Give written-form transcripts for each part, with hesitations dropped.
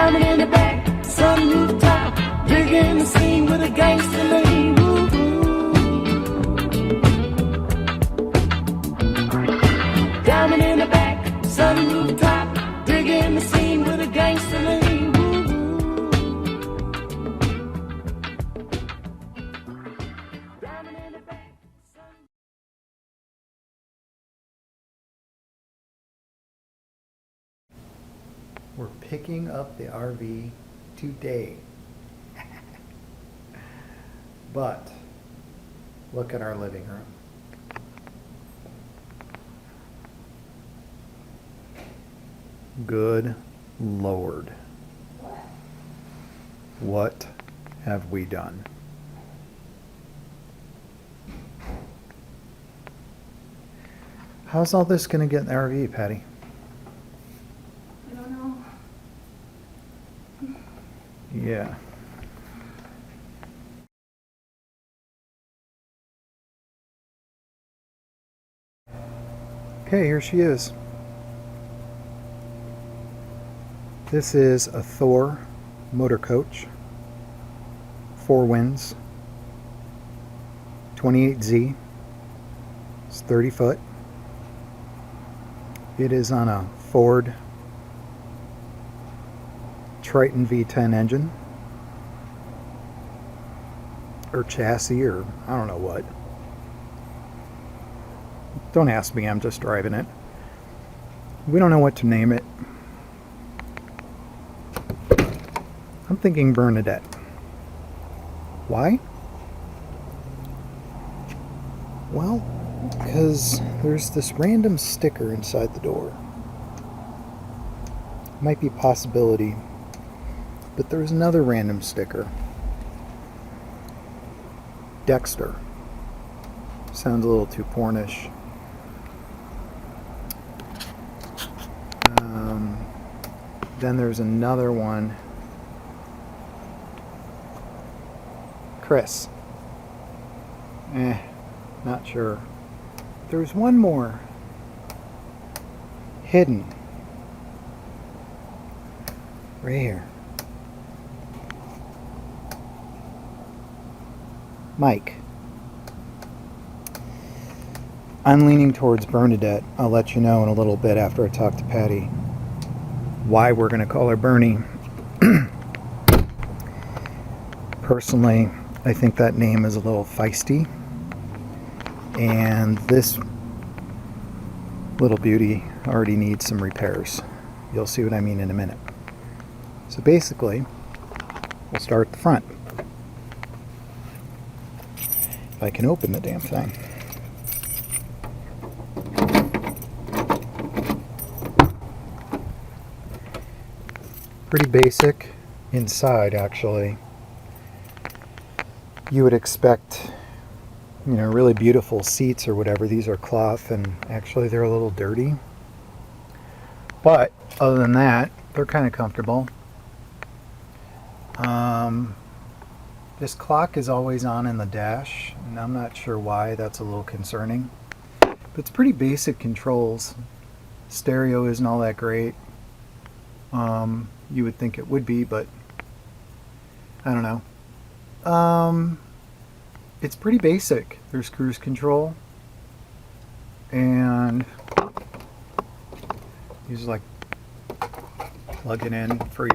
Diamond in the back, sunroof top, digging the scene with a gangster lean. Diamond in the back, sunroof top, digging the scene with a gangster lean. Diamond in the back. We're picking up the RV today. But look at our living room. Good Lord. What have we done? How's all this going to get in the RV, Patty? I don't know. Yeah. Okay, here she is. This is a Thor motor coach, 4 winds, 28Z. It's 30 foot. It is on a Ford Triton V10 engine, or chassis, or I don't know what. Don't ask me, I'm just driving it. We don't know what to name it. I'm thinking Bernadette. Why? Well, because there's this random sticker inside the door. Might be a possibility, but there's another random sticker. Dexter. Sounds a little too pornish. Then there's another one. Chris. Not sure. There's one more. Hidden. Right here. Mike. I'm leaning towards Bernadette. I'll let you know in a little bit after I talk to Patty why we're going to call her Bernie. Personally, I think that name is a little feisty, and this little beauty already needs some repairs. You'll see what I mean in a minute. So basically, we'll start at the front. If I can open the damn thing. Pretty basic inside, actually. You would expect, you know, really beautiful seats or whatever. These are cloth, and actually they're a little dirty. But other than that, they're kind of comfortable. This clock is always on in the dash, and I'm not sure why. That's a little concerning. But it's pretty basic controls. Stereo isn't all that great. You would think it would be, but I don't know. It's pretty basic. There's cruise control, and you just like plug it in for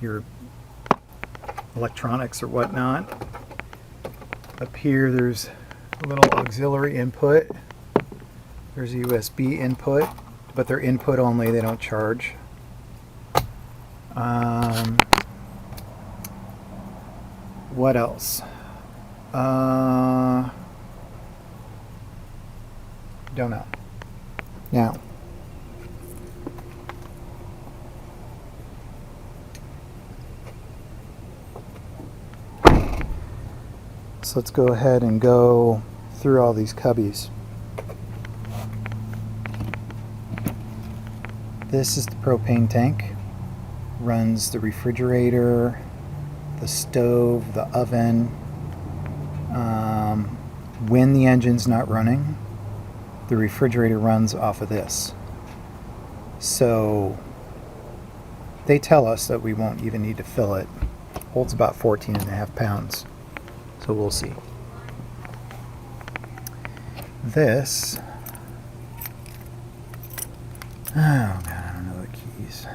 your electronics or whatnot. Up here there's a little auxiliary input. There's a USB input, but they're input only, they don't charge. What else? Don't know. Now, so let's go ahead and go through all these cubbies. This is the propane tank. Runs the refrigerator, the stove, the oven. When the engine's not running, the refrigerator runs off of this. So they tell us that we won't even need to fill it. Holds about 14.5 pounds. So we'll see. This, oh god, I don't know the keys.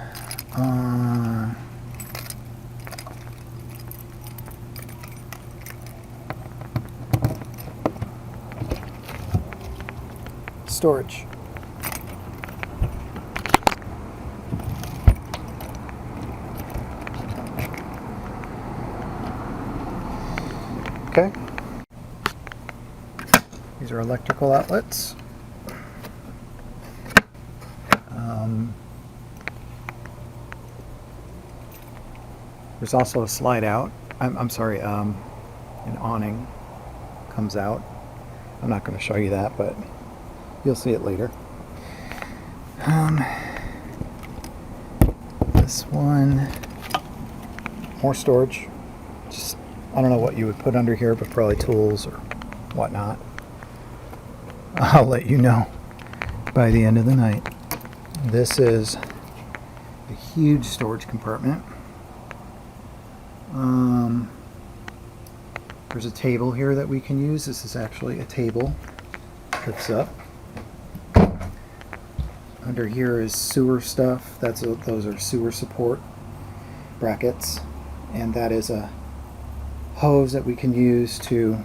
Storage. Okay. These are electrical outlets. There's also a slide out. I'm sorry, an awning comes out. I'm not going to show you that, but you'll see it later. This one, more storage. Just, I don't know what you would put under here, but probably tools or whatnot. I'll let you know by the end of the night. This is a huge storage compartment. There's a table here that we can use. This is actually a table. Lifts up. Under here is sewer stuff. Those are sewer support brackets, and that is a hose that we can use to.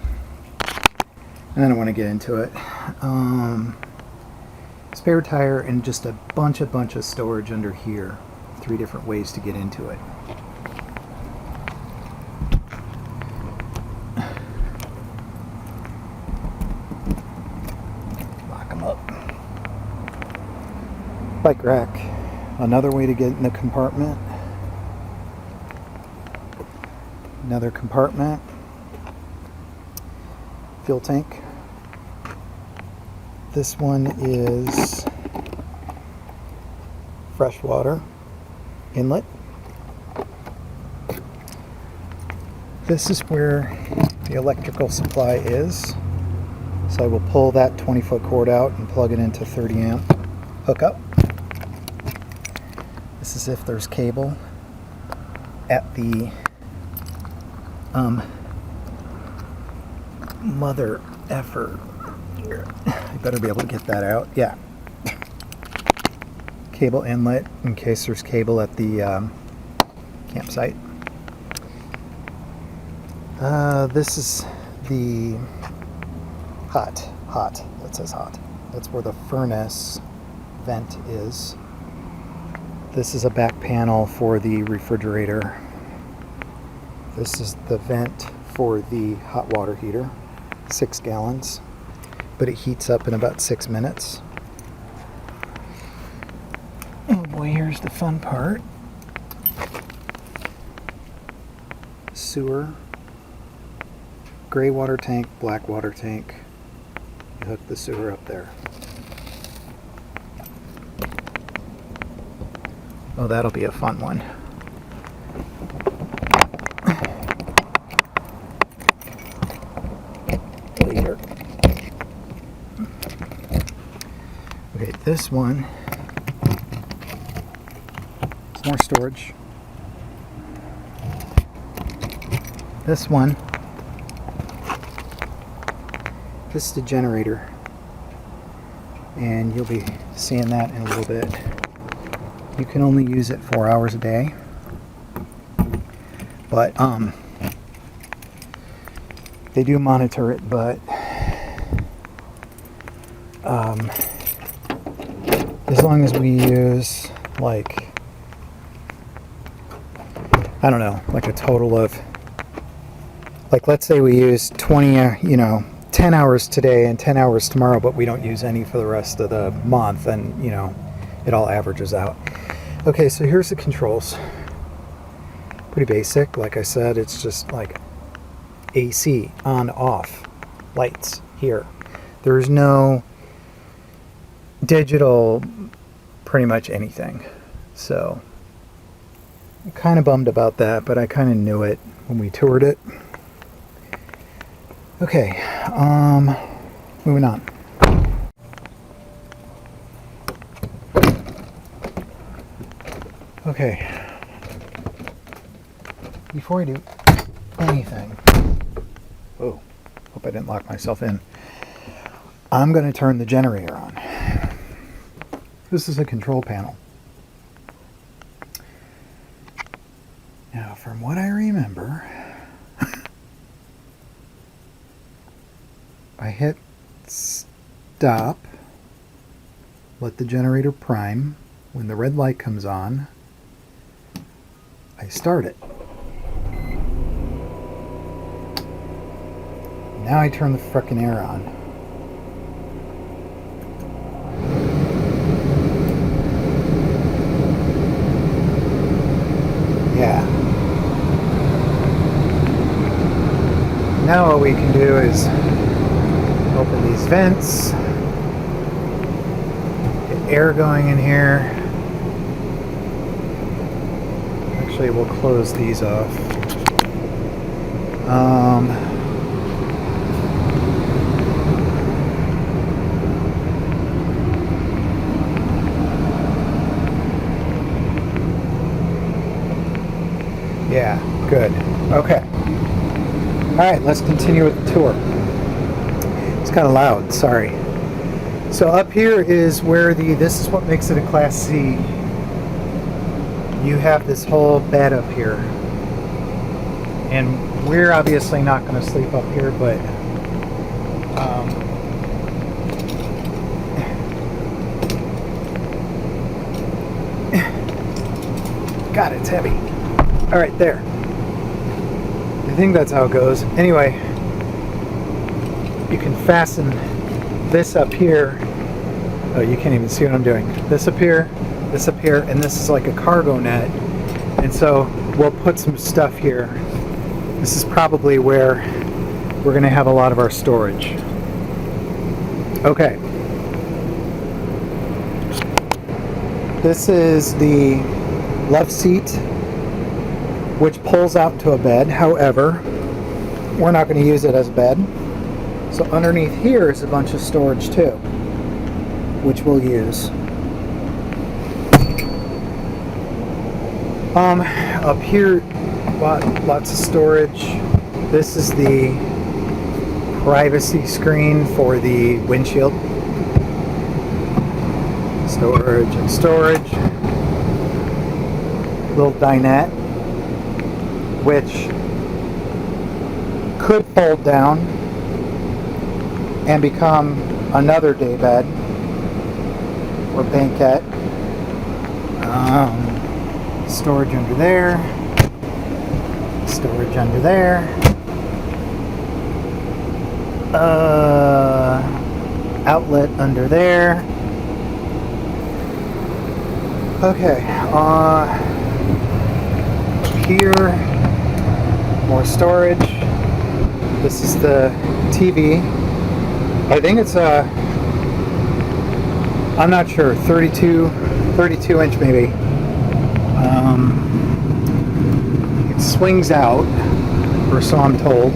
I don't want to get into it. Spare tire and just a bunch of storage under here. 3 different ways to get into it. Lock them up. Bike rack. Another way to get in the compartment. Another compartment. Fuel tank. This one is freshwater inlet. This is where the electrical supply is. So I will pull that 20-foot cord out and plug it into 30 amp hookup. This is if there's cable at the mother effer. Here. I better be able to get that out. Yeah. Cable inlet in case there's cable at the campsite. This is the hot. That says hot. That's where the furnace vent is. This is a back panel for the refrigerator. This is the vent for the hot water heater. 6 gallons. But it heats up in about 6 minutes. Oh boy, here's the fun part. Sewer. Gray water tank, black water tank. You hook the sewer up there. Oh, that'll be a fun one. Later. Okay, this one is more storage. This one, this is the generator, and you'll be seeing that in a little bit. You can only use it 4 hours a day, but they do monitor it, but as long as we use, like, I don't know, like a total of, like, let's say we use 10 hours today and 10 hours tomorrow, but we don't use any for the rest of the month, and, it all averages out. Okay, so here's the controls. Pretty basic. Like I said, it's just like AC, on, off, lights here. There's no digital, pretty much anything. So I'm kind of bummed about that, but I kind of knew it when we toured it. Okay, moving on. Okay, before I do anything, oh, hope I didn't lock myself in. I'm going to turn the generator on. This is a control panel. Now, from what I remember, I hit stop, let the generator prime. When the red light comes on, I start it. Now I turn the frickin' air on. Yeah. Now what we can do is open these vents, get air going in here. Actually, we'll close these off. Yeah, good. Okay. All right, let's continue with the tour. It's kind of loud, sorry. So up here is where this is what makes it a Class C. You have this whole bed up here. And we're obviously not going to sleep up here, but God, it's heavy. All right, there. I think that's how it goes. Anyway, you can fasten this up here. Oh, you can't even see what I'm doing. This up here, and this is like a cargo net. And so we'll put some stuff here. This is probably where we're going to have a lot of our storage. Okay. This is the love seat, which pulls out to a bed. However, we're not going to use it as a bed. So underneath here is a bunch of storage too, which we'll use. Up here, lots of storage. This is the privacy screen for the windshield. Storage and storage. Little dinette, which could fold down and become another day bed or banquette. Storage under there, storage under there, outlet under there. Okay, here, more storage. This is the TV. I think it's I'm not sure, 32 inch maybe. It swings out, or so I'm told.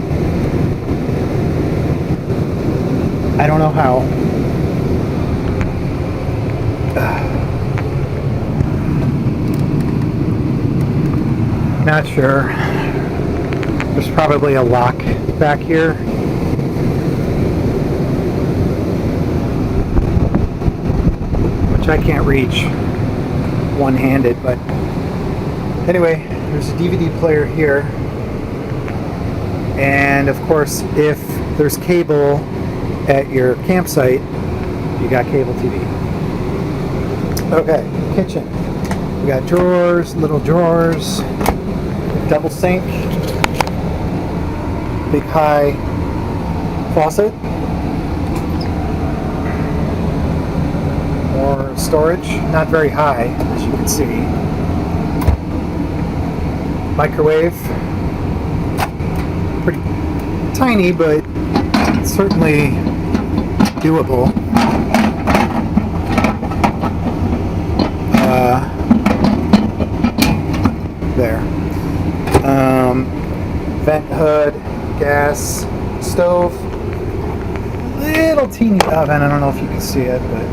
I don't know how. Not sure. There's probably a lock back here. Which I can't reach one-handed, but anyway, there's a DVD player here. And of course, if there's cable at your campsite, you got cable TV. Okay, kitchen. We got drawers, little drawers, double sink, big high faucet, more storage, not very high as you can see, microwave, pretty tiny but certainly doable. There. Vent hood, gas, stove, little teeny oven. I don't know if you can see it, but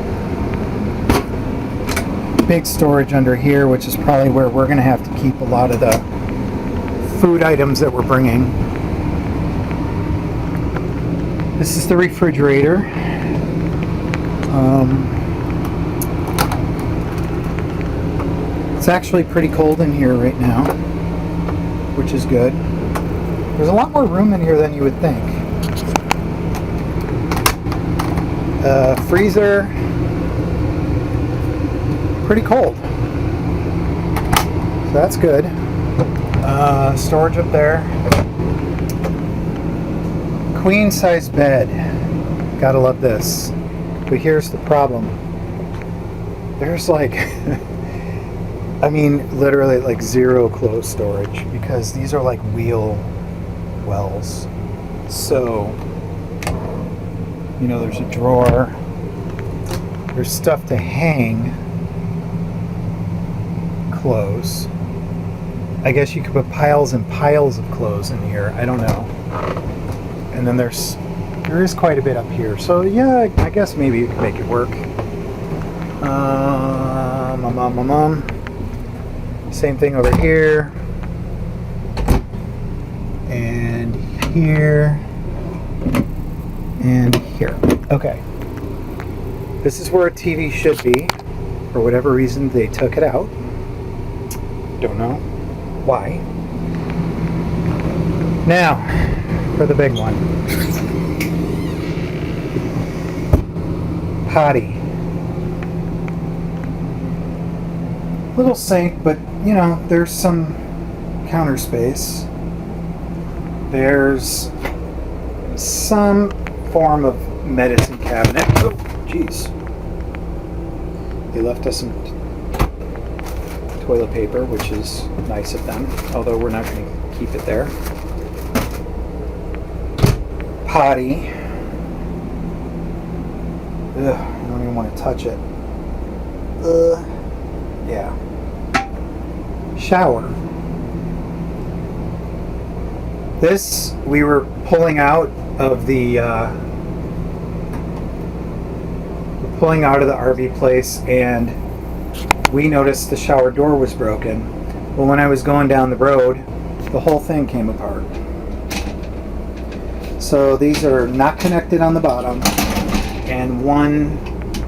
big storage under here, which is probably where we're going to have to keep a lot of the food items that we're bringing. This is the refrigerator. It's actually pretty cold in here right now, which is good. There's a lot more room in here than you would think. Freezer, pretty cold. So that's good. Storage up there. Queen size bed. Gotta love this. But here's the problem. There's like, I mean, literally like zero clothes storage because these are like wheel wells. So, you know, there's a drawer. There's stuff to hang clothes. I guess you could put piles and piles of clothes in here. I don't know. And then there is quite a bit up here. So yeah, I guess maybe you could make it work. Same thing over here. And here. And here. Okay. This is where a TV should be. For whatever reason, they took it out. Don't know why. Now, for the big one. Potty. Little sink, but you know, there's some counter space. There's some form of medicine cabinet. Oh, jeez. They left us some toilet paper, which is nice of them, although we're not going to keep it there. Potty. Ugh, I don't even want to touch it. Yeah. Shower. This we were pulling out of the RV place, and we noticed the shower door was broken. Well, when I was going down the road, the whole thing came apart. So these are not connected on the bottom, and one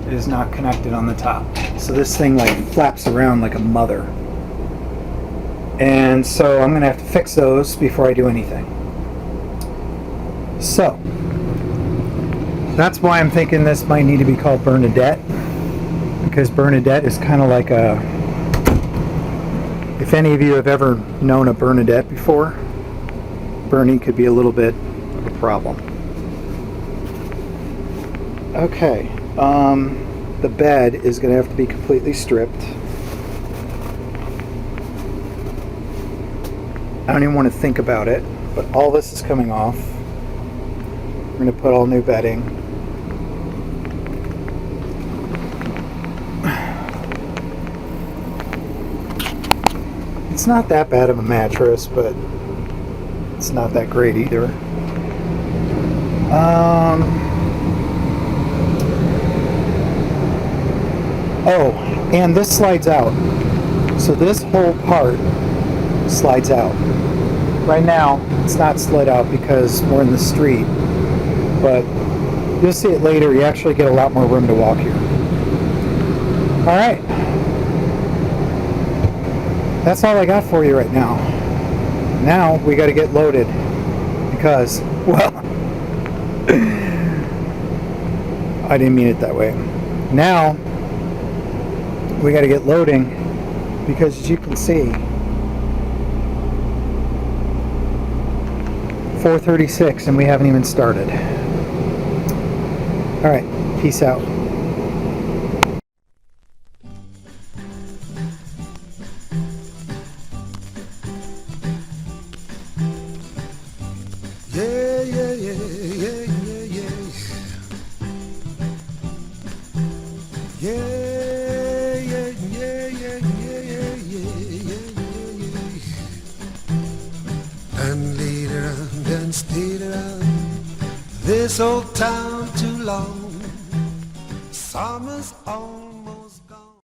is not connected on the top. So this thing like flaps around like a mother. And so I'm gonna have to fix those before I do anything. So that's why I'm thinking this might need to be called Bernadette, because Bernadette is kind of like a, if any of you have ever known a Bernadette before, Bernie could be a little bit of a problem. Okay, the bed is going to have to be completely stripped. I don't even want to think about it, but all this is coming off. We're going to put all new bedding. It's not that bad of a mattress, but it's not that great either. Oh, and this slides out. So this whole part slides out. Right now, it's not slid out because we're in the street. But you'll see it later. You actually get a lot more room to walk here. All right. That's all I got for you right now. Now we got to get loaded because, well, I didn't mean it that way. Now we got to get loading because, as you can see, 4:36 and we haven't even started. All right, peace out. Yeah, yeah, yeah, yeah, yeah, yeah. Yeah, yeah, yeah, yeah, yeah, yeah, yeah, yeah. And lead around and steal around this old town too long. Summer's on.